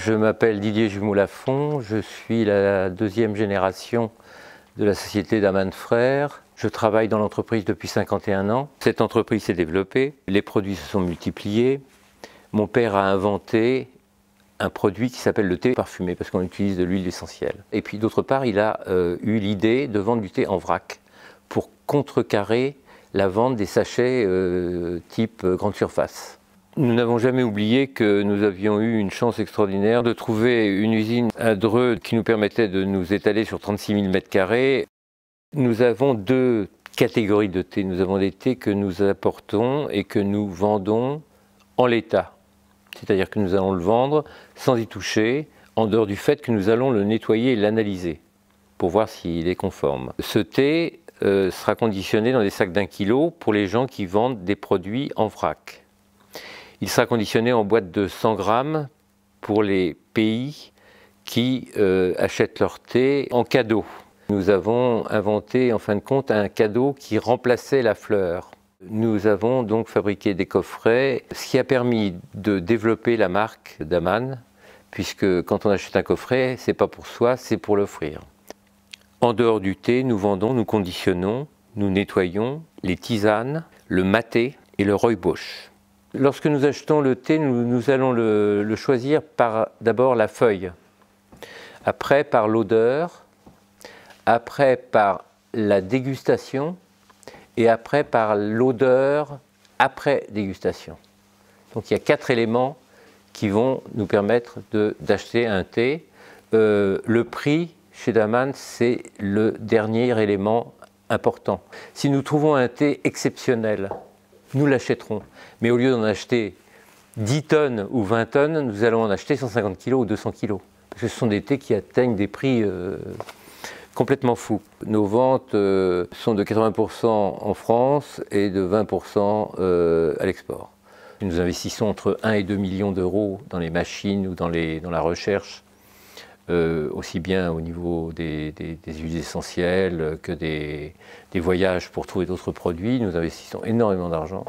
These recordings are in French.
Je m'appelle Didier Jumeau-Lafont, je suis la deuxième génération de la société Daman Frères. Je travaille dans l'entreprise depuis 51 ans. Cette entreprise s'est développée, les produits se sont multipliés. Mon père a inventé un produit qui s'appelle le thé parfumé parce qu'on utilise de l'huile essentielle. Et puis d'autre part, il a eu l'idée de vendre du thé en vrac pour contrecarrer la vente des sachets type grande surface. Nous n'avons jamais oublié que nous avions eu une chance extraordinaire de trouver une usine à Dreux qui nous permettait de nous étaler sur 36 000 m². Nous avons deux catégories de thé. Nous avons des thés que nous apportons et que nous vendons en l'état. C'est-à-dire que nous allons le vendre sans y toucher, en dehors du fait que nous allons le nettoyer et l'analyser pour voir s'il est conforme. Ce thé sera conditionné dans des sacs d'1 kg pour les gens qui vendent des produits en vrac. Il sera conditionné en boîte de 100 grammes pour les pays qui achètent leur thé en cadeau. Nous avons inventé en fin de compte un cadeau qui remplaçait la fleur. Nous avons donc fabriqué des coffrets, ce qui a permis de développer la marque Daman, puisque quand on achète un coffret, c'est pas pour soi, c'est pour l'offrir. En dehors du thé, nous vendons, nous conditionnons, nous nettoyons les tisanes, le maté et le rooibos. Lorsque nous achetons le thé, nous allons le choisir par d'abord la feuille, après par l'odeur, après par la dégustation et après par l'odeur après dégustation. Donc il y a 4 éléments qui vont nous permettre d'acheter un thé. Le prix chez Daman, c'est le dernier élément important. Si nous trouvons un thé exceptionnel, nous l'achèterons. Mais au lieu d'en acheter 10 tonnes ou 20 tonnes, nous allons en acheter 150 kg ou 200 kg. Parce que ce sont des thés qui atteignent des prix complètement fous. Nos ventes sont de 80% en France et de 20% à l'export. Nous investissons entre 1 et 2 millions d'euros dans les machines ou dans la recherche, aussi bien au niveau des huiles essentielles que des voyages pour trouver d'autres produits. Nous investissons énormément d'argent,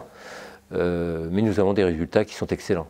mais nous avons des résultats qui sont excellents.